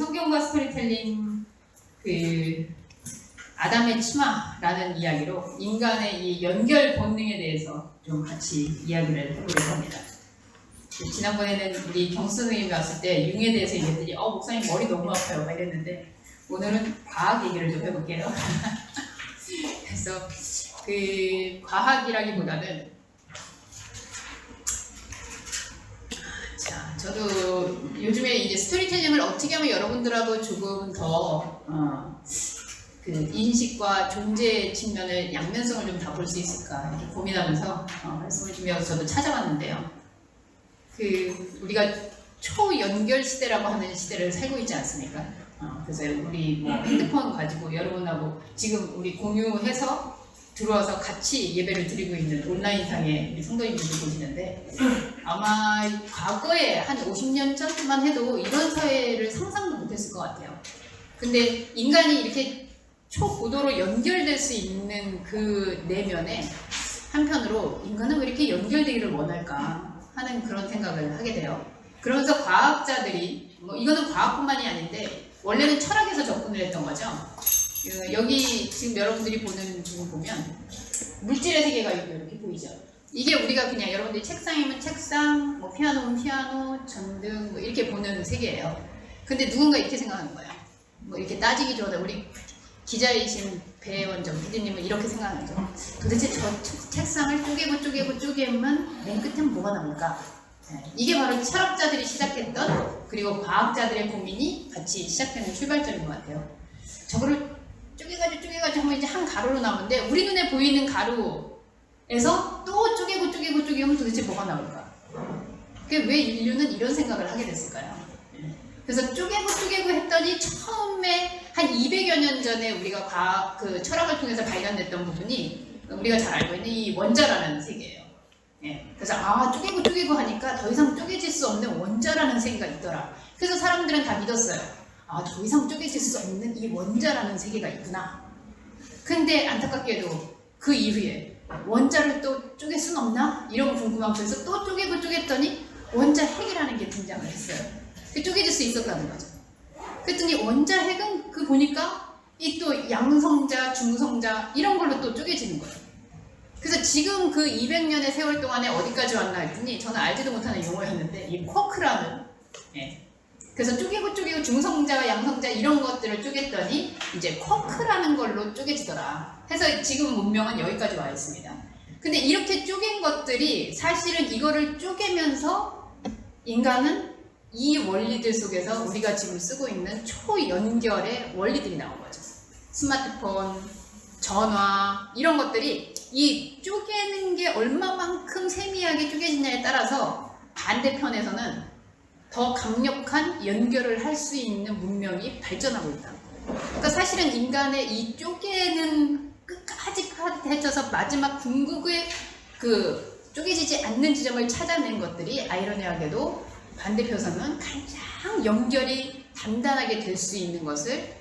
성경과 스토리텔링 아담의 치마라는 이야기로 인간의 이 연결 본능에 대해서 좀 같이 이야기를 해보려고 합니다. 지난번에는 우리 경수 선생님이 왔을 때 융에 대해서 얘기했더니 목사님 머리 너무 아파요 막 이랬는데 오늘은 과학 얘기를 좀 해볼게요. 그래서 과학이라기보다는 저도 요즘에 이제 스토리텔링을 어떻게 하면 여러분들하고 조금 더 인식과 존재 측면의 양면성을 좀 다 볼 수 있을까 이렇게 고민하면서 말씀을 준비해서 저도 찾아봤는데요. 우리가 초연결 시대라고 하는 시대를 살고 있지 않습니까? 그래서 우리 뭐 핸드폰 가지고 여러분하고 지금 우리 공유해서 들어와서 같이 예배를 드리고 있는 온라인상의 우리 성도님들을 보시는데 아마 과거에 한 50년 전만 해도 이런 사회를 상상도 못했을 것 같아요. 근데 인간이 이렇게 초고도로 연결될 수 있는 그 내면에 한편으로 인간은 왜 이렇게 연결되기를 원할까 하는 그런 생각을 하게 돼요. 그러면서 과학자들이 이거는 과학뿐만이 아닌데 원래는 철학에서 접근을 했던 거죠. 여기 지금 여러분들이 보는 부분 보면 물질의 세계가 이렇게 보이죠. 이게 우리가 그냥 여러분들이 책상이면 책상, 뭐 피아노면 피아노, 전등 뭐 이렇게 보는 세계예요. 근데 누군가 이렇게 생각하는 거예요. 뭐 이렇게 따지기 좋아서 우리 기자이신 배원정 PD님은 이렇게 생각하죠. 도대체 저 책상을 쪼개면 맨 끝엔 뭐가 남을까? 이게 바로 철학자들이 시작했던 그리고 과학자들의 고민이 같이 시작되는 출발점인 것 같아요. 저거를 쪼개가지고 하면 이제 한 가루로 남은데 우리 눈에 보이는 가루에서 또 쪼개면 도대체 뭐가 나올까? 왜 인류는 이런 생각을 하게 됐을까요? 그래서 쪼개고 했더니 처음에 한 200여 년 전에 우리가 철학을 통해서 발견됐던 부분이 우리가 잘 알고 있는 이 원자라는 세계예요. 그래서 쪼개고 하니까 더 이상 쪼개질 수 없는 원자라는 세계가 있더라. 그래서 사람들은 다 믿었어요. 더 이상 쪼개질 수 없는 이 원자라는 세계가 있구나. 근데 안타깝게도 그 이후에 원자를 또 쪼갤 순 없나? 이런 궁금함에서 또 쪼개더니 원자 핵이라는 게 등장을 했어요. 쪼개질 수 있었다는 거죠. 그랬더니 원자 핵은 보니까 이 또 양성자, 중성자 이런 걸로 또 쪼개지는 거예요. 그래서 지금 그 200년의 세월 동안에 어디까지 왔나 했더니 저는 알지도 못하는 용어였는데 이 쿼크라는 그래서 쪼개고 중성자와 양성자 이런 것들을 쪼갰더니 이제 쿼크라는 걸로 쪼개지더라. 해서 지금 문명은 여기까지 와 있습니다. 근데 이렇게 쪼갠 것들이 사실은 이거를 쪼개면서 인간은 이 원리들 속에서 우리가 지금 쓰고 있는 초연결의 원리들이 나온 거죠. 스마트폰, 전화 이런 것들이 이 쪼개는 게 얼마만큼 세미하게 쪼개지냐에 따라서 반대편에서는 더 강력한 연결을 할 수 있는 문명이 발전하고 있다. 그러니까 사실은 인간의 이 쪼개는 끝까지 해쳐서 마지막 궁극의 쪼개지지 않는 지점을 찾아낸 것들이 아이러니하게도 반대편에서는 가장 연결이 단단하게 될 수 있는 것을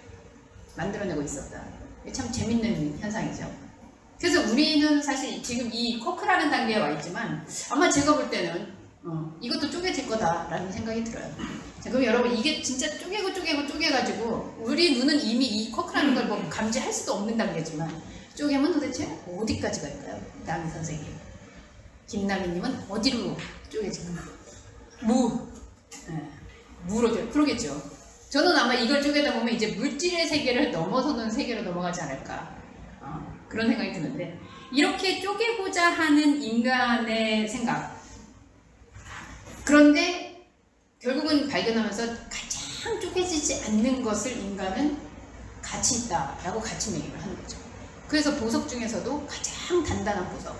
만들어내고 있었다. 참 재밌는 현상이죠. 그래서 우리는 사실 지금 이 쿼크라는 단계에 와 있지만 아마 제가 볼 때는 이것도 쪼개질 거다라는 생각이 들어요. 자, 그럼 여러분 이게 진짜 쪼개가지고 우리 눈은 이미 이 쿼크라는 걸 뭐 감지할 수도 없는 단계지만 쪼개면 도대체 어디까지 갈까요? 남희 선생님. 김남희님은 어디로 쪼개질까요? 무로 그러겠죠. 저는 아마 이걸 쪼개다 보면 이제 물질의 세계를 넘어서는 세계로 넘어가지 않을까 그런 생각이 드는데 이렇게 쪼개고자 하는 인간의 생각 그런데 결국은 발견하면서 가장 쪼개지지 않는 것을 인간은 가치 있다라고 가치 얘기를 하는 거죠. 그래서 보석 중에서도 가장 단단한 보석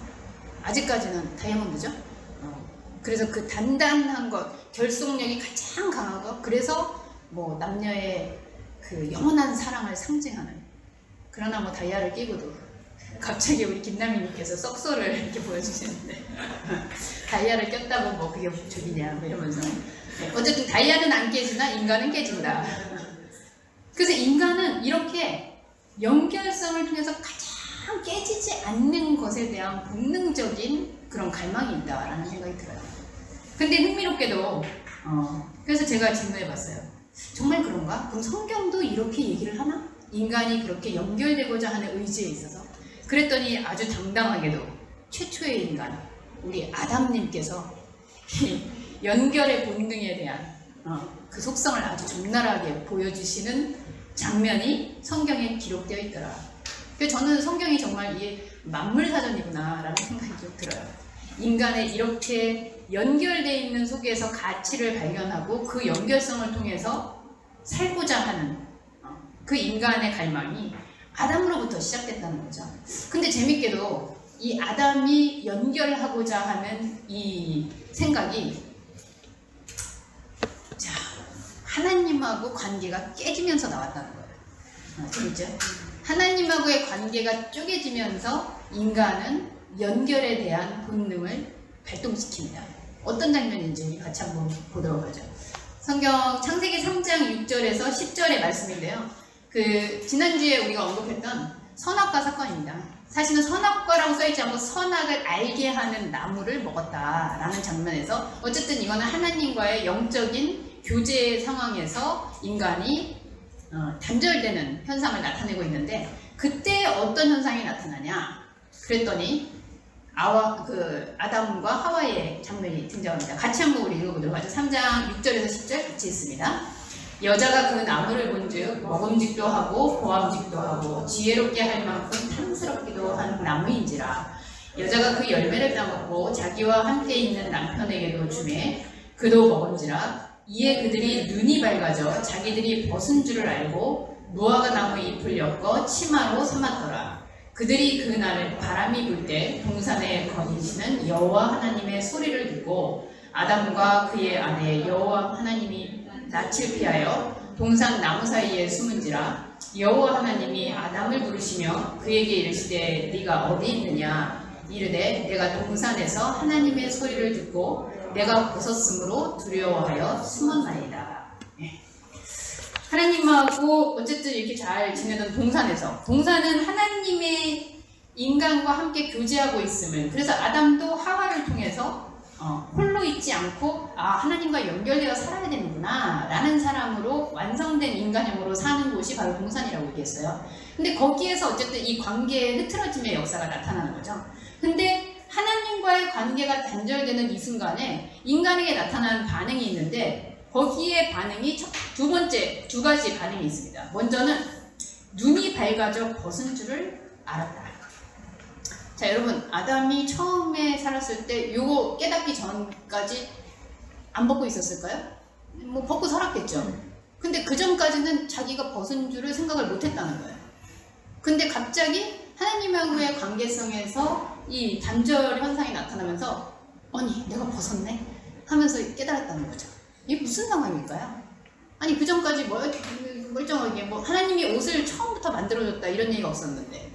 아직까지는 다이아몬드죠. 그래서 그 단단한 것, 결속력이 가장 강한 것 그래서 뭐 남녀의 영원한 사랑을 상징하는 그러나 뭐 다이아를 끼고도 갑자기 우리 김남희님께서 썩소를 이렇게 보여주시는데 다이아를 꼈다고 뭐 그게 저기냐 뭐 이러면서 어쨌든 다이아는 안 깨지나 인간은 깨진다. 그래서 인간은 이렇게 연결성을 통해서 가장 깨지지 않는 것에 대한 본능적인 그런 갈망이 있다라는 생각이 들어요. 근데 흥미롭게도 그래서 제가 질문해봤어요. 정말 그런가? 건가? 그럼 성경도 이렇게 얘기를 하나? 인간이 그렇게 연결되고자 하는 의지에 있어서. 그랬더니 아주 당당하게도 최초의 인간, 우리 아담님께서 연결의 본능에 대한 그 속성을 아주 적나라하게 보여주시는 장면이 성경에 기록되어 있더라. 그래서 저는 성경이 정말 이게 만물사전이구나 라는 생각이 좀 들어요. 인간의 이렇게 연결되어 있는 속에서 가치를 발견하고 그 연결성을 통해서 살고자 하는 그 인간의 갈망이 아담으로부터 시작됐다는 거죠. 근데 재밌게도 이 아담이 연결하고자 하는 이 생각이 자, 하나님하고 관계가 깨지면서 나왔다는 거예요. 재밌죠? 하나님하고의 관계가 쪼개지면서 인간은 연결에 대한 본능을 발동시킵니다. 어떤 장면인지 같이 한번 보도록 하죠. 성경 창세기 3장 6절에서 10절의 말씀인데요. 지난주에 우리가 언급했던 선악과 사건입니다. 사실은 선악과라고 써있지 않고 선악을 알게 하는 나무를 먹었다라는 장면에서 어쨌든 이거는 하나님과의 영적인 교제 상황에서 인간이 단절되는 현상을 나타내고 있는데 그때 어떤 현상이 나타나냐 그랬더니 아담과 하와의 장면이 등장합니다. 같이 한번 우리 읽어보도록 하죠. 3장 6절에서 10절 같이 있습니다. 여자가 그 나무를 본즉 먹음직도 하고 보암직도 하고 지혜롭게 할 만큼 탐스럽기도 한 나무인지라. 여자가 그 열매를 따먹고 자기와 함께 있는 남편에게도 주매 그도 먹은지라. 이에 그들이 눈이 밝아져 자기들이 벗은 줄을 알고 무화과 나무 잎을 엮어 치마로 삼았더라. 그들이 그날을 바람이 불 때 동산에 거니시는 여호와 하나님의 소리를 듣고 아담과 그의 아내 여호와 하나님이 낯을 피하여 동산 나무 사이에 숨은지라. 여호와 하나님이 아담을 부르시며 그에게 이르시되 네가 어디 있느냐. 이르되 내가 동산에서 하나님의 소리를 듣고 내가 벗었으므로 두려워하여 숨었나이다. 하나님하고 어쨌든 이렇게 잘 지내던 동산에서, 동산은 하나님의 인간과 함께 교제하고 있음을, 그래서 아담도 하와를 통해서 홀로 있지 않고 하나님과 연결되어 살아야 되는구나 라는 사람으로 완성된 인간형으로 사는 곳이 바로 동산이라고 얘기했어요. 근데 거기에서 어쨌든 이 관계의 흐트러짐의 역사가 나타나는 거죠. 근데 하나님과의 관계가 단절되는 이 순간에 인간에게 나타나는 반응이 있는데 거기에 반응이 두 가지 반응이 있습니다. 먼저는 눈이 밝아져 벗은 줄을 알았다. 자, 여러분, 아담이 처음에 살았을 때 요거 깨닫기 전까지 안 벗고 있었을까요? 뭐 벗고 살았겠죠. 근데 그 전까지는 자기가 벗은 줄을 생각을 못 했다는 거예요. 근데 갑자기 하나님하고의 관계성에서 이 단절 현상이 나타나면서 아니 내가 벗었네 하면서 깨달았다는 거죠. 이게 무슨 상황일까요? 아니 그 전까지 멀쩡하게 하나님이 옷을 처음부터 만들어줬다 이런 얘기가 없었는데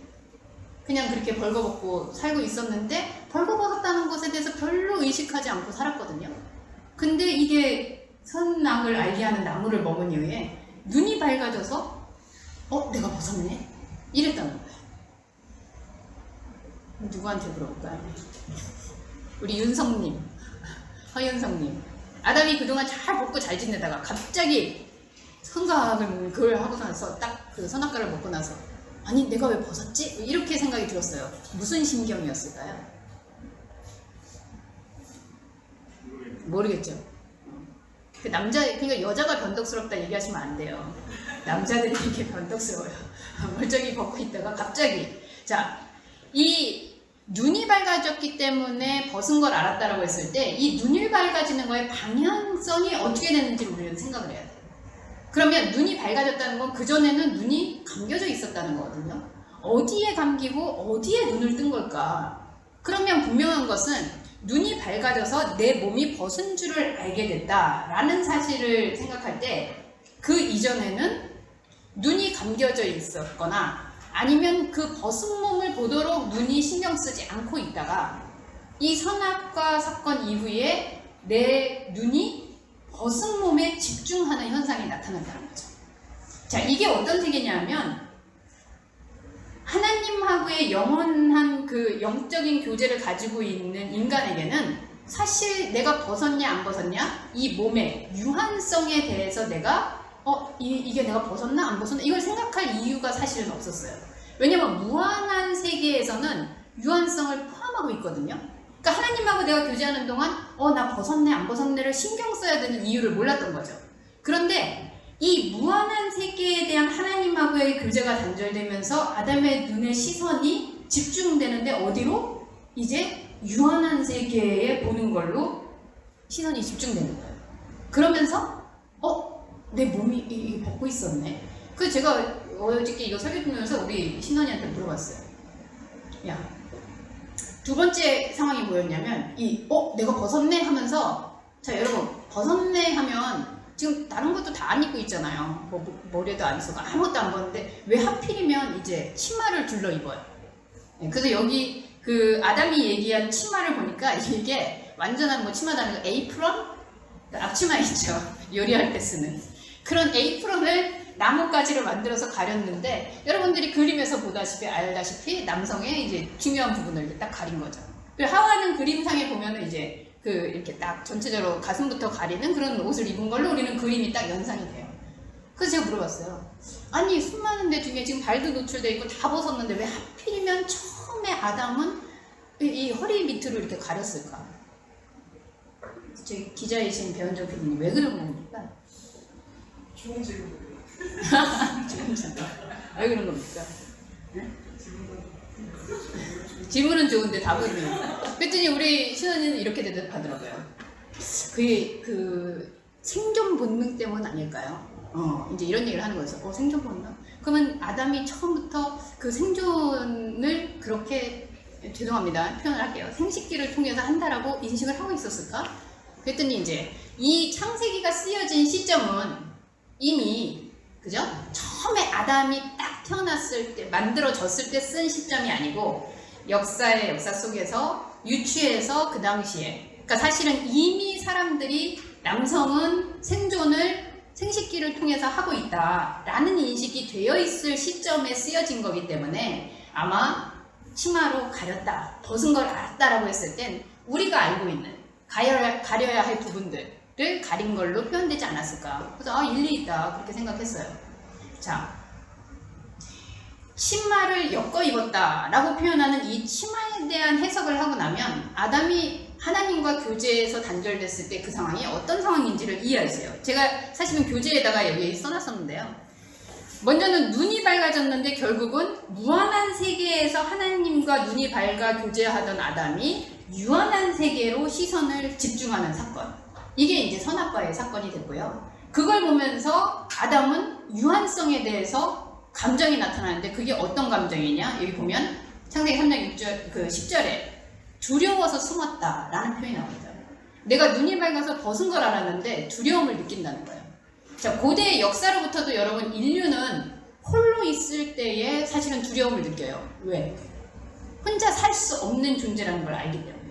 그냥 그렇게 벌거벗고 살고 있었는데 벌거벗었다는 것에 대해서 별로 의식하지 않고 살았거든요. 근데 이게 선악을 알게 하는 나무를 먹은 이후에 눈이 밝아져서 내가 벗었네 이랬다는 거예요. 누구한테 물어볼까요? 우리 윤성님, 허윤성님. 아담이 그동안 잘 먹고 잘 지내다가 갑자기 선악을 그걸 하고 나서 딱 그 선악과를 먹고 나서 아니 내가 왜 벗었지? 이렇게 생각이 들었어요. 무슨 심경이었을까요? 모르겠죠. 그러니까 여자가 변덕스럽다 얘기하시면 안 돼요. 남자들이 이렇게 변덕스러워요. 멀쩡히 벗고 있다가 갑자기 이 눈이 밝아졌기 때문에 벗은 걸 알았다라고 했을 때 이 눈이 밝아지는 거의 방향성이 어떻게 되는지 우리는 생각을 해야 돼요. 그러면 눈이 밝아졌다는 건 그전에는 눈이 감겨져 있었다는 거거든요. 어디에 감기고 어디에 눈을 뜬 걸까? 그러면 분명한 것은 눈이 밝아져서 내 몸이 벗은 줄을 알게 됐다라는 사실을 생각할 때 그 이전에는 눈이 감겨져 있었거나 아니면 그 벗은 몸을 보도록 눈이 신경 쓰지 않고 있다가 이 선악과 사건 이후에 내 눈이 벗은 몸에 집중하는 현상이 나타난다는 거죠. 자, 이게 어떤 세계냐면 하나님하고의 영원한 그 영적인 교제를 가지고 있는 인간에게는 사실 내가 벗었냐 안 벗었냐 이 몸의 유한성에 대해서 내가 이게 내가 벗었나 안 벗었나 이걸 생각할 이유가 사실은 없었어요. 왜냐면 무한한 세계에서는 유한성을 포함하고 있거든요. 그러니까 하나님하고 내가 교제하는 동안 나 벗었네 안 벗었네를 신경 써야 되는 이유를 몰랐던 거죠. 그런데 이 무한한 세계에 대한 하나님하고의 교제가 단절되면서 아담의 눈의 시선이 집중되는데 어디로? 이제 유한한 세계에 보는 걸로 시선이 집중되는 거예요. 그러면서 내 몸이 이게 벗고 있었네. 그래서 제가 어저께 이거 설교 듣면서 우리 신원이한테 물어봤어요. 야, 두 번째 상황이 뭐였냐면 내가 벗었네 하면서 자 여러분 벗었네 하면 지금 다른 것도 다 안 입고 있잖아요. 머리도 안 쓰고 아무것도 안 벗는데 왜 하필이면 이제 치마를 둘러 입어요. 그래서 여기 그 아담이 얘기한 치마를 보니까 이게 완전한 치마도 아니고 에이프런? 앞치마 있죠. 요리할 때 쓰는 그런 에이프런을 나뭇가지로 만들어서 가렸는데 여러분들이 그림에서 보다시피 알다시피 남성의 이제 중요한 부분을 딱 가린 거죠. 그리고 하와는 그림상에 보면은 이제 이렇게 딱 전체적으로 가슴부터 가리는 그런 옷을 입은 걸로 우리는 그림이 딱 연상이 돼요. 그래서 제가 물어봤어요. 아니 수많은 데 중에 지금 발도 노출돼 있고 다 벗었는데 왜 하필이면 처음에 아담은 이 허리 밑으로 이렇게 가렸을까? 저기 기자이신 배현정 PD님 왜 그런 겁니까? 좋은 질문. 왜 그런 겁니까? 네? 질문은 좋은데 답은 그랬더니 우리 신원이는 이렇게 대답하더라고요. 그게 생존 본능 때문 아닐까요? 이제 이런 얘기를 하는 거였어. 생존 본능? 그러면 아담이 처음부터 그 생존을 그렇게 죄송합니다 표현을 할게요. 생식기를 통해서 한다라고 인식을 하고 있었을까? 그랬더니 이제 이 창세기가 쓰여진 시점은 이미 그죠? 처음에 아담이 딱 태어났을 때 만들어졌을 때 쓴 시점이 아니고 역사의 역사 속에서 유추해서 그 당시에 그러니까 사실은 이미 사람들이 남성은 생존을 생식기를 통해서 하고 있다라는 인식이 되어 있을 시점에 쓰여진 거기 때문에 아마 치마로 가렸다, 벗은 걸 알았다라고 했을 땐 우리가 알고 있는 가려야 할 부분들을 가린 걸로 표현되지 않았을까. 그래서 일리 있다 그렇게 생각했어요. 자, 치마를 엮어 입었다라고 표현하는 이 치마에 대한 해석을 하고 나면 아담이 하나님과 교제에서 단절됐을 때 그 상황이 어떤 상황인지를 이해하세요. 제가 사실은 교재에다가 여기 써놨었는데요. 먼저는 눈이 밝아졌는데 결국은 무한한 세계에서 하나님과 눈이 밝아 교제하던 아담이 유한한 세계로 시선을 집중하는 사건. 이게 이제 선악과의 사건이 됐고요. 그걸 보면서 아담은 유한성에 대해서 감정이 나타나는데 그게 어떤 감정이냐? 여기 보면 창세기 3장 6절, 10절에 두려워서 숨었다라는 표현이 나옵니다. 내가 눈이 밝아서 벗은 걸 알았는데 두려움을 느낀다는 거예요. 자, 고대의 역사로부터도 여러분 인류는 홀로 있을 때에 사실은 두려움을 느껴요. 왜? 혼자 살 수 없는 존재라는 걸 알기 때문에.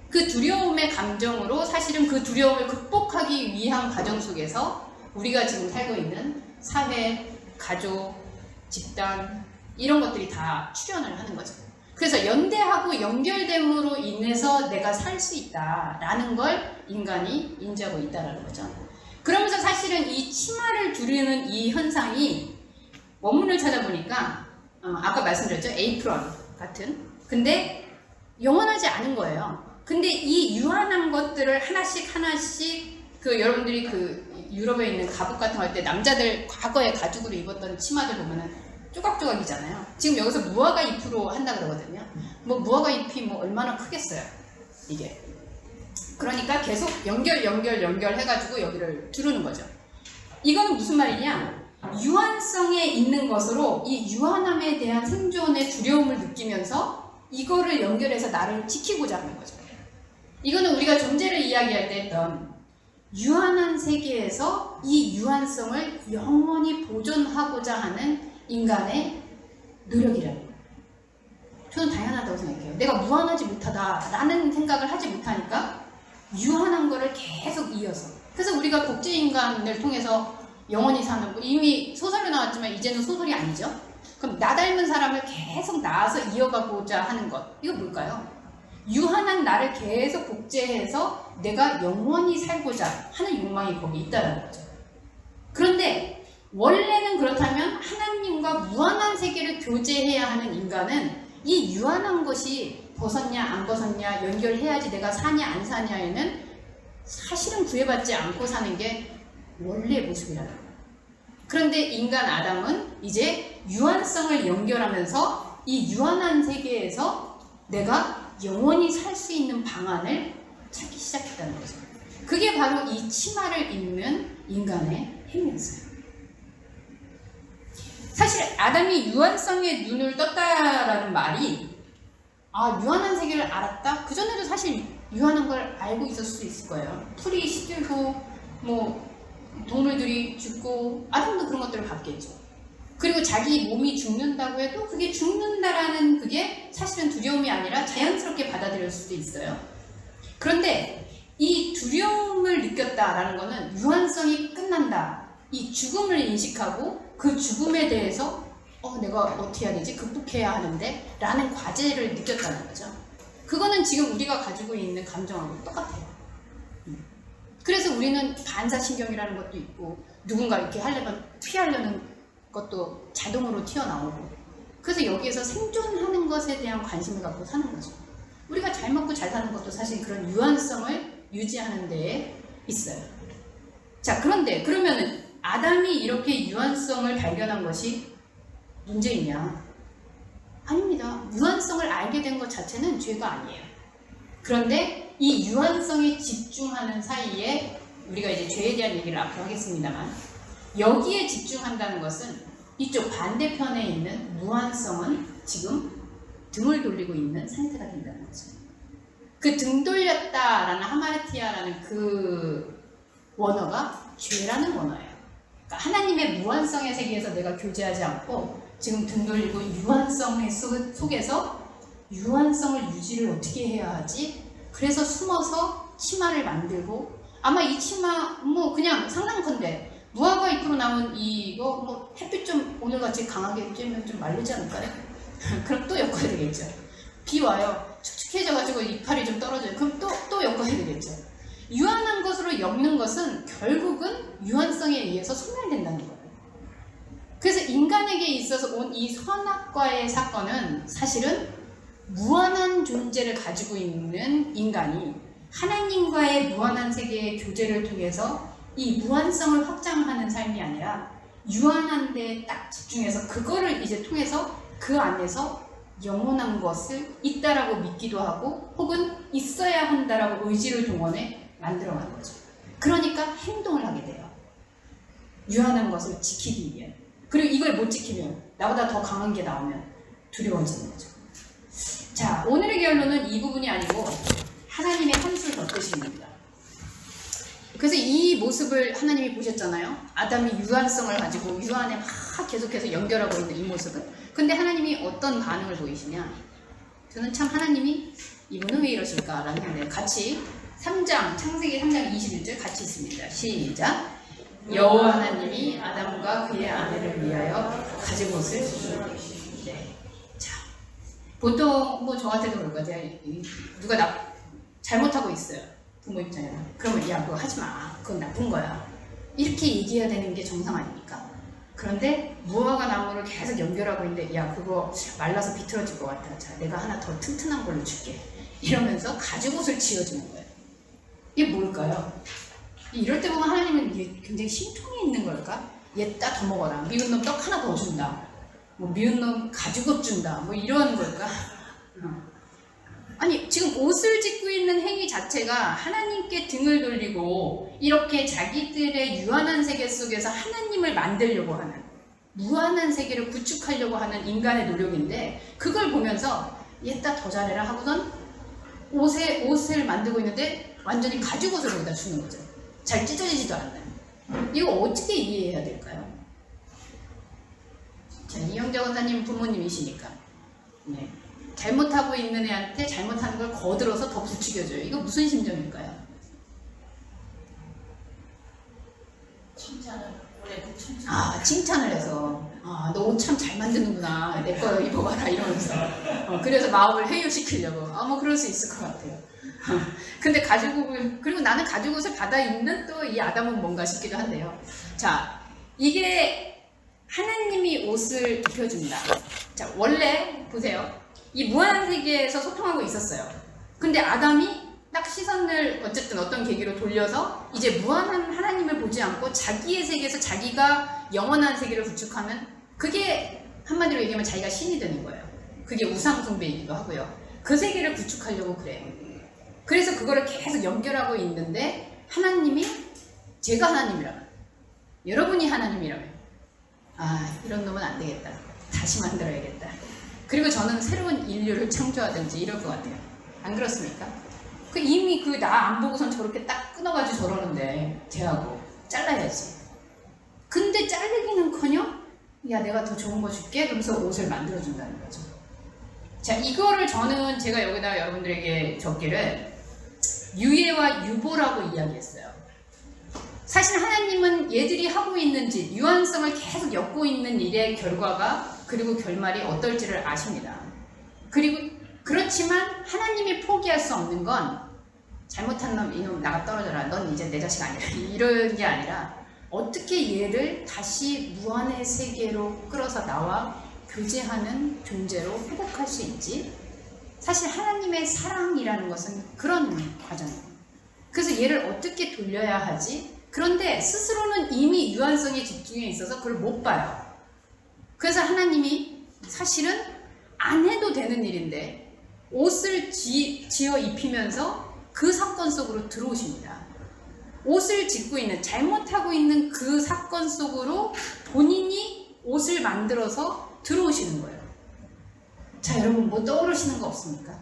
그 두려움의 감정으로 사실은 그 두려움을 극복하기 위한 과정 속에서 우리가 지금 살고 있는 사회, 가족, 집단 이런 것들이 다 출현을 하는 거죠. 그래서 연대하고 연결됨으로 인해서 내가 살 수 있다라는 걸 인간이 인지하고 있다는 거죠. 그러면서 사실은 이 치마를 두르는 이 현상이 원문을 찾아보니까 아까 말씀드렸죠. 에이프런 같은. 근데 영원하지 않은 거예요. 근데 이 유한한 것들을 하나씩 여러분들이 유럽에 있는 가북 같은 거 할 때 남자들 과거에 가죽으로 입었던 치마들 보면은 조각조각이잖아요. 지금 여기서 무화과 잎으로 한다 그러거든요. 무화과 잎이 얼마나 크겠어요. 이게. 그러니까 계속 연결 해가지고 여기를 두르는 거죠. 이거는 무슨 말이냐? 유한성에 있는 것으로 이 유한함에 대한 생존의 두려움을 느끼면서 이거를 연결해서 나를 지키고자 하는 거죠. 이거는 우리가 존재를 이야기할 때 했던 유한한 세계에서 이 유한성을 영원히 보존하고자 하는 인간의 노력이라는 거예요. 저는 당연하다고 생각해요. 내가 무한하지 못하다라는 생각을 하지 못하니까 유한한 거를 계속 이어서. 그래서 우리가 복제인간을 통해서 영원히 사는 거 이미 소설로 나왔지만 이제는 소설이 아니죠. 그럼 나 닮은 사람을 계속 낳아서 이어가고자 하는 것. 이거 뭘까요? 유한한 나를 계속 복제해서 내가 영원히 살고자 하는 욕망이 거기 있다는 거죠. 그런데 원래는 그렇다면 하나님과 무한한 세계를 교제해야 하는 인간은 이 유한한 것이 벗었냐 안 벗었냐 연결해야지 내가 사냐 안 사냐에는 사실은 구애받지 않고 사는 게 원래의 모습이라는 거예요. 그런데 인간 아담은 이제 유한성을 연결하면서 이 유한한 세계에서 내가 영원히 살 수 있는 방안을 찾기 시작했다는 거죠. 그게 바로 이 치마를 입는 인간의 행위였어요. 사실 아담이 유한성에 눈을 떴다라는 말이 유한한 세계를 알았다? 그전에도 사실 유한한 걸 알고 있었을 수 있을 거예요. 풀이 시들고 동물들이 죽고 아담도 그런 것들을 봤겠죠. 그리고 자기 몸이 죽는다고 해도 그게 죽는다라는 그게 사실은 두려움이 아니라 자연스럽게 받아들일 수도 있어요. 그런데 이 두려움을 느꼈다라는 거는 유한성이 끝난다. 이 죽음을 인식하고 그 죽음에 대해서 내가 어떻게 해야 되지? 극복해야 하는데 라는 과제를 느꼈다는 거죠. 그거는 지금 우리가 가지고 있는 감정하고 똑같아요. 그래서 우리는 반사신경이라는 것도 있고 누군가 이렇게 하려면 피하려는 것도 자동으로 튀어나오고 그래서 여기에서 생존하는 것에 대한 관심을 갖고 사는 거죠. 우리가 잘 먹고 잘 사는 것도 사실 그런 유한성을 유지하는 데에 있어요. 자, 그런데 그러면은 아담이 이렇게 유한성을 발견한 것이 문제이냐? 아닙니다. 유한성을 알게 된 것 자체는 죄가 아니에요. 그런데 이 유한성에 집중하는 사이에 우리가 이제 죄에 대한 얘기를 앞으로 하겠습니다만 여기에 집중한다는 것은 이쪽 반대편에 있는 무한성은 지금 등을 돌리고 있는 상태가 된다는 거죠. 그 등 돌렸다라는 하마르티아라는 그 원어가 죄라는 원어예요. 그러니까 하나님의 무한성의 세계에서 내가 교제하지 않고 지금 등 돌리고 유한성 속에서 유한성을 유지를 어떻게 해야 하지? 그래서 숨어서 치마를 만들고 아마 이 치마 그냥 상상컨대 무화과 잎으로 나온 이거 햇빛 좀 오늘같이 강하게 쬐면 좀 마르지 않을까요? 그럼 또 엮어야 되겠죠. 비 와요. 축축해져가지고 이파리 좀 떨어져요. 그럼 또 엮어야 되겠죠. 유한한 것으로 엮는 것은 결국은 유한성에 의해서 소멸된다는 거예요. 그래서 인간에게 있어서 온 이 선악과의 사건은 사실은 무한한 존재를 가지고 있는 인간이 하나님과의 무한한 세계의 교제를 통해서 이 무한성을 확장하는 삶이 아니라 유한한 데에 딱 집중해서 그거를 이제 통해서 그 안에서 영원한 것을 있다라고 믿기도 하고 혹은 있어야 한다라고 의지를 동원해 만들어가는 거죠. 그러니까 행동을 하게 돼요. 유한한 것을 지키기 위해. 그리고 이걸 못 지키면 나보다 더 강한 게 나오면 두려워지는 거죠. 자, 오늘의 결론은 이 부분이 아니고 하나님의 한 술 더 뜻입니다. 그래서 이 모습을 하나님이 보셨잖아요. 아담이 유한성을 가지고 유한에 막 계속해서 연결하고 있는 이 모습을. 근데 하나님이 어떤 반응을 보이시냐? 저는 참 하나님이 이분은 왜 이러실까라는 생각을 같이 창세기 3장 21절 같이 있습니다. 시작. 여호와 하나님이 아담과 그의 아내를 위하여 가진 옷을 주시고. 네. 자, 보통 저 같아도 그럴 것 같아요. 누가 잘못하고 있어요. 부모 입장에서. 그러면 야 그거 하지 마. 그건 나쁜 거야. 이렇게 얘기해야 되는 게 정상 아닙니까? 그런데 무화과 나무를 계속 연결하고 있는데 야 그거 말라서 비틀어질 것 같아. 자 내가 하나 더 튼튼한 걸로 줄게. 이러면서 가죽옷을 지어주는 거예요. 이게 뭘까요? 이럴 때 보면 하나님은 이게 굉장히 신통이 있는 걸까? 얘 따 더 먹어라. 미운 놈 떡 하나 더 준다. 미운 놈 가죽옷 준다. 이런 걸까? 아니 지금 옷을 짓고 있는 행위 자체가 하나님께 등을 돌리고 이렇게 자기들의 유한한 세계 속에서 하나님을 만들려고 하는 무한한 세계를 구축하려고 하는 인간의 노력인데 그걸 보면서 얘따 더 잘해라 하고선 옷을 만들고 있는데 완전히 가죽옷을 거기다 주는 거죠. 잘 찢어지지도 않나요? 이거 어떻게 이해해야 될까요? 자, 이영자 권사님 부모님이시니까 네. 잘못하고 있는 애한테 잘못하는 걸 거들어서 더 부추겨줘요. 이거 무슨 심정일까요? 칭찬을 칭찬을 해서 너 옷 참 잘 만드는구나. 내 거 입어봐라 이러면서 그래서 마음을 회유시키려고 그럴 수 있을 것 같아요. 근데 가죽옷을 그리고 나는 가죽옷을 받아 입는 또 이 아담은 뭔가 싶기도 한데요. 자, 이게 하나님이 옷을 입혀준다. 자, 원래 보세요. 이 무한한 세계에서 소통하고 있었어요. 근데 아담이 딱 시선을 어쨌든 어떤 계기로 돌려서 이제 무한한 하나님을 보지 않고 자기의 세계에서 자기가 영원한 세계를 구축하는, 그게 한마디로 얘기하면 자기가 신이 되는 거예요. 그게 우상 숭배이기도 하고요. 그 세계를 구축하려고 그래요. 그래서 그거를 계속 연결하고 있는데 하나님이, 제가 하나님이라면, 여러분이 하나님이라면, 아, 이런 놈은 안 되겠다. 다시 만들어야겠다. 그리고 저는 새로운 인류를 창조하든지 이럴 것 같아요. 안 그렇습니까? 그 이미 그 나 안 보고선 저렇게 딱 끊어가지고 저러는데 쟤하고 잘라야지. 근데 자르기는커녕 야, 내가 더 좋은 거 줄게. 그러면서 옷을 만들어준다는 거죠. 자, 이거를 저는 제가 여기다 여러분들에게 적기를 유예와 유보라고 이야기했어요. 사실 하나님은 얘들이 하고 있는 짓, 유한성을 계속 엮고 있는 일의 결과가, 그리고 결말이 어떨지를 아십니다. 그리고 그렇지만 하나님이 포기할 수 없는 건 잘못한 놈, 이놈 나가 떨어져라. 넌 이제 내 자식 아니라. 이런 게 아니라 어떻게 얘를 다시 무한의 세계로 끌어서 나와 교제하는 존재로 회복할 수 있지? 사실 하나님의 사랑이라는 것은 그런 과정이에요. 그래서 얘를 어떻게 돌려야 하지? 그런데 스스로는 이미 유한성에 집중해 있어서 그걸 못 봐요. 그래서 하나님이 사실은 안 해도 되는 일인데 옷을 지어 입히면서 그 사건 속으로 들어오십니다. 옷을 짓고 있는, 잘못하고 있는 그 사건 속으로 본인이 옷을 만들어서 들어오시는 거예요. 자, 여러분 뭐 떠오르시는 거 없습니까?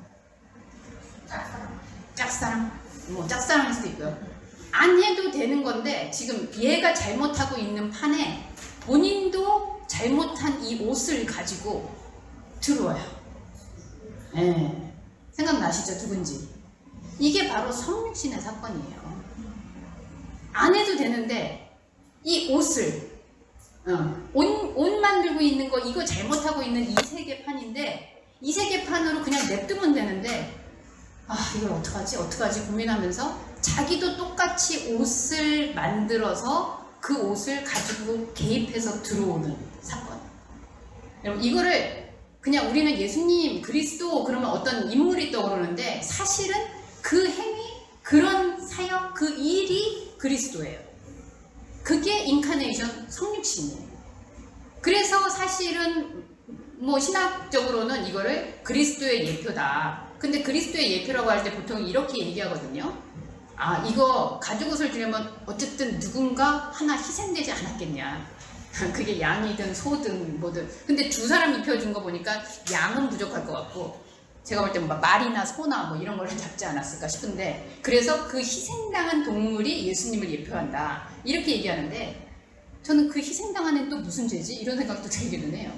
짝사랑? 뭐 짝사랑일 수도 있고요. 안 해도 되는 건데 지금 얘가 잘못하고 있는 판에 본인도 잘못한 이 옷을 가지고 들어와요. 네. 생각나시죠? 누군지. 이게 바로 성육신의 사건이에요. 안 해도 되는데 이 옷을 옷 만들고 있는 거, 이거 잘못하고 있는 이 세계판인데 이 세계판으로 그냥 냅두면 되는데, 아, 이걸 어떡하지 고민하면서 자기도 똑같이 옷을 만들어서 그 옷을 가지고 개입해서 들어오는 사건. 여러분, 이거를 그냥 우리는 예수님, 그리스도 그러면 어떤 인물이 떠오르는데 사실은 그 행위, 그런 사역, 그 일이 그리스도예요. 그게 인카네이션, 성육신이에요. 그래서 사실은 뭐 신학적으로는 이거를 그리스도의 예표다. 근데 그리스도의 예표라고 할 때 보통 이렇게 얘기하거든요. 아, 이거 가죽옷을 주려면 어쨌든 누군가 하나 희생되지 않았겠냐. 그게 양이든 소든 뭐든. 근데 두 사람 입혀준 거 보니까 양은 부족할 것 같고, 제가 볼 때 뭐 말이나 소나 뭐 이런 걸 잡지 않았을까 싶은데, 그래서 그 희생당한 동물이 예수님을 예표한다. 이렇게 얘기하는데 저는 그 희생당하는 또 무슨 죄지? 이런 생각도 들기는 해요.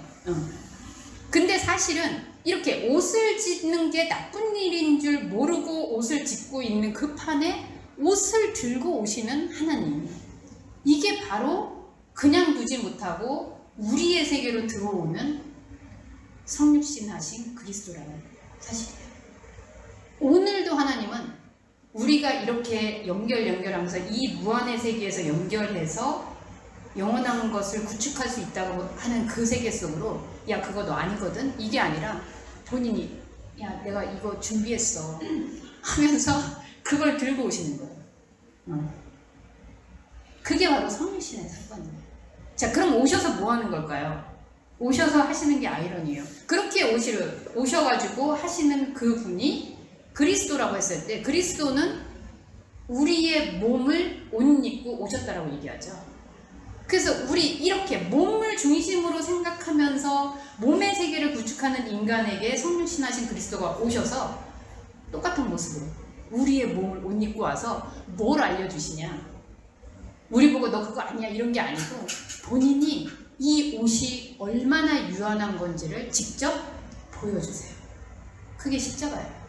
근데 사실은 이렇게 옷을 짓는 게 나쁜 일인 줄 모르고 옷을 짓고 있는 그 판에 옷을 들고 오시는 하나님, 이게 바로 그냥 두지 못하고 우리의 세계로 들어오는 성육신 하신 그리스도라는 사실이에요. 오늘도 하나님은 우리가 이렇게 연결하면서 이 무한의 세계에서 연결해서 영원한 것을 구축할 수 있다고 하는 그 세계 속으로, 야, 그거 너 아니거든? 이게 아니라 본인이, 야, 내가 이거 준비했어 하면서 그걸 들고 오시는 거예요. 그게 바로 성육신의 사건이에요. 자, 그럼 오셔서 뭐 하는 걸까요? 오셔서 하시는 게 아이러니예요. 그렇게 오셔가지고 하시는 그 분이 그리스도라고 했을 때, 그리스도는 우리의 몸을 옷 입고 오셨다라고 얘기하죠. 그래서 우리 이렇게 몸을 중심으로 생각하면서 몸의 세계를 구축하는 인간에게 성육신하신 그리스도가 오셔서 똑같은 모습으로 우리의 몸을 옷 입고 와서 뭘 알려주시냐. 우리 보고 너 그거 아니야 이런 게 아니고 본인이 이 옷이 얼마나 유한한 건지를 직접 보여주세요. 그게 십자가예요.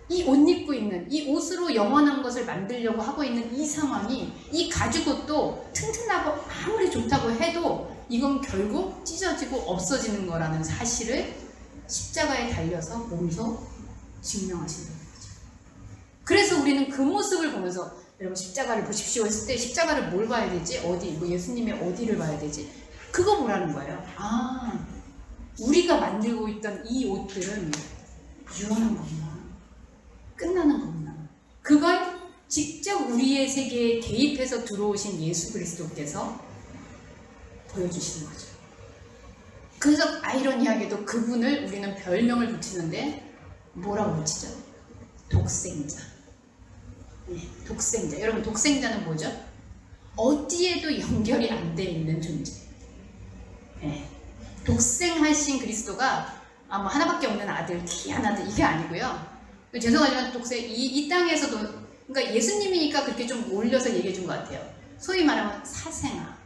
이 옷 입고 있는, 이 옷으로 영원한 것을 만들려고 하고 있는 이 상황이, 이 가죽옷도 튼튼하고 아무리 좋다고 해도 이건 결국 찢어지고 없어지는 거라는 사실을 십자가에 달려서 몸소 증명하신다는 거죠. 그래서 우리는 그 모습을 보면서 여러분 십자가를 보십시오 했을 때 십자가를 뭘 봐야 되지? 어디? 뭐 예수님의 어디를 봐야 되지? 그거 보라는 거예요. 아, 우리가 만들고 있던 이 옷들은 유한한 거구나. 끝나는 거구나. 그걸 직접 우리의 세계에 개입해서 들어오신 예수 그리스도께서 보여주시는 거죠. 그래서 아이러니하게도 그분을 우리는 별명을 붙이는데 뭐라고 붙이죠? 독생자. 네, 독생자. 여러분 독생자는 뭐죠? 어디에도 연결이 안 돼 있는 존재. 네. 독생하신 그리스도가 뭐 하나밖에 없는 아들, 귀한 아들 이게 아니고요. 죄송하지만 이 땅에서도 그러니까 예수님이니까 그렇게 좀 올려서 얘기해 준 것 같아요. 소위 말하면 사생아,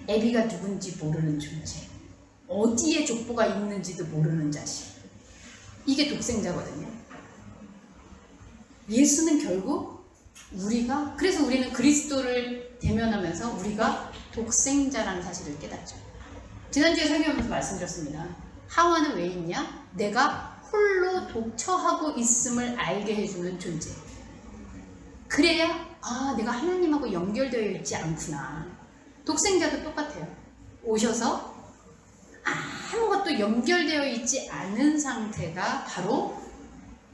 애비가 누군지 모르는 존재, 어디에 족보가 있는지도 모르는 자식. 이게 독생자거든요. 예수는 결국 그래서 우리는 그리스도를 대면하면서 우리가 독생자라는 사실을 깨닫죠. 지난주에 설교하면서 말씀드렸습니다. 하와는 왜 있냐? 내가 홀로 독처하고 있음을 알게 해주는 존재. 그래야 내가 하나님하고 연결되어 있지 않구나. 독생자도 똑같아요. 오셔서 아무것도 연결되어 있지 않은 상태가 바로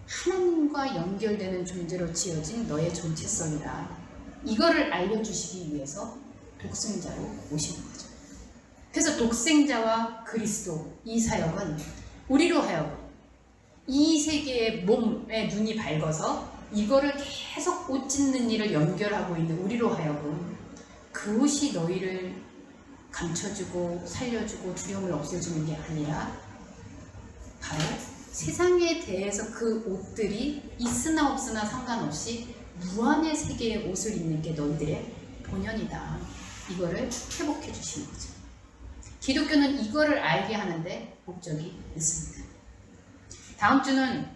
하나님과 연결되는 존재로 지어진 너의 정체성이다. 이거를 알려주시기 위해서 독생자로 오신 거죠. 그래서 독생자와 그리스도 이 사역은 우리로 하여금 이 세계의 몸에 눈이 밝아서 이거를 계속 옷 찢는 일을 연결하고 있는 우리로 하여금 그 옷이 너희를 감춰주고 살려주고 두려움을 없애주는 게 아니라 바로 세상에 대해서 그 옷들이 있으나 없으나 상관없이 무한의 세계의 옷을 입는 게 너희들의 본연이다. 이거를 회복해 주시는 거죠. 기독교는 이거를 알게 하는데 목적이 있습니다. 다음 주는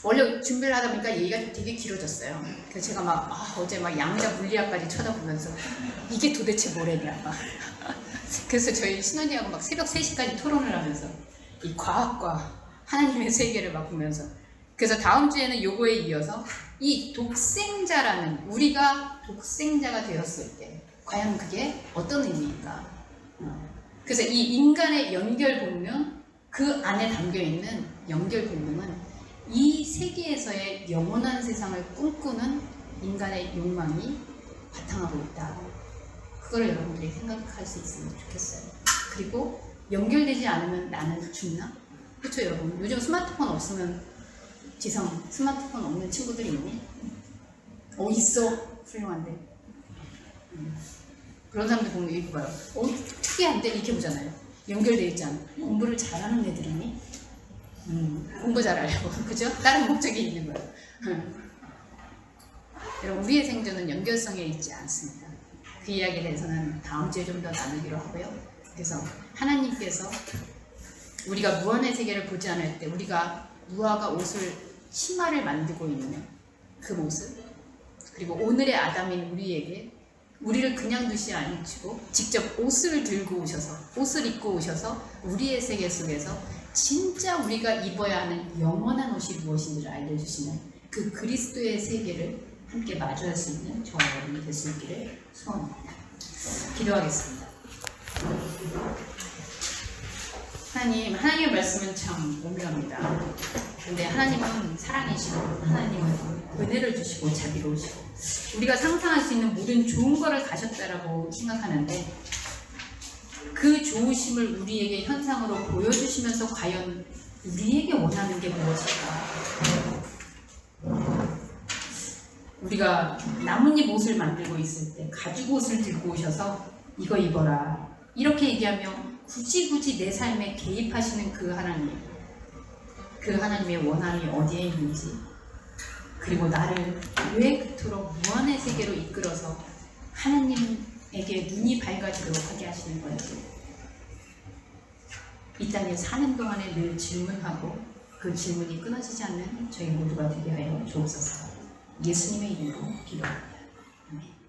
원래 준비를 하다 보니까 얘기가 좀 되게 길어졌어요. 그래서 제가 어제 양자 물리학까지 쳐다보면서 이게 도대체 뭐래냐 그래서 저희 신혼이하고 새벽 3시까지 토론을 하면서 이 과학과 하나님의 세계를 보면서 그래서 다음 주에는 요거에 이어서 이 독생자라는 우리가 독생자가 되었을 때 과연 그게 어떤 의미인가. 그래서 이 인간의 연결 본능, 그 안에 담겨있는 연결 본능은 이 세계에서의 영원한 세상을 꿈꾸는 인간의 욕망이 바탕하고 있다. 그걸 여러분들이 생각할 수 있으면 좋겠어요. 그리고 연결되지 않으면 나는 죽나? 그렇죠 여러분? 요즘 스마트폰 없으면 지성, 스마트폰 없는 친구들이 있니? 있어. 훌륭한데. 그런 사람들 보면 이렇게 봐요. 특이한데? 이렇게 보잖아요. 연결되어 있잖아. 공부를 잘하는 애들이니? 공부 잘하려고. 그죠? 다른 목적이 있는 거예요. 여러분, 우리의 생존은 연결성에 있지 않습니다. 그 이야기에 대해서는 다음 주에 좀 더 나누기로 하고요. 그래서 하나님께서 우리가 무한의 세계를 보지 않을 때 우리가 무화과 치마를 만들고 있는 그 모습, 그리고 오늘의 아담인 우리를 그냥 두지 않으시고 직접 옷을 들고 오셔서 옷을 입고 오셔서 우리의 세계 속에서 진짜 우리가 입어야 하는 영원한 옷이 무엇인지를 알려주시는 그 그리스도의 세계를 함께 마주할 수 있는 저와 여러분이 될 수 있기를 소원합니다. 기도하겠습니다. 하나님의 말씀은 참 오묘합니다. 근데 하나님은 사랑이시고 하나님은 은혜를 주시고 자비로우시고 우리가 상상할 수 있는 모든 좋은 거를 가셨다라고 생각하는데 그 좋으심을 우리에게 현상으로 보여주시면서 과연 우리에게 원하는 게 무엇일까? 우리가 나뭇잎 옷을 만들고 있을 때 가죽 옷을 들고 오셔서 이거 입어라 이렇게 얘기하며 굳이 내 삶에 개입하시는 그 하나님의 원함이 어디에 있는지, 그리고 나를 왜 그토록 무한의 세계로 이끌어서 하나님에게 눈이 밝아지도록 하게 하시는 건지, 이 땅에 사는 동안에 늘 질문하고 그 질문이 끊어지지 않는 저희 모두가 되게 하여 주옵소서. 예수님의 이름으로 기도합니다. 아멘.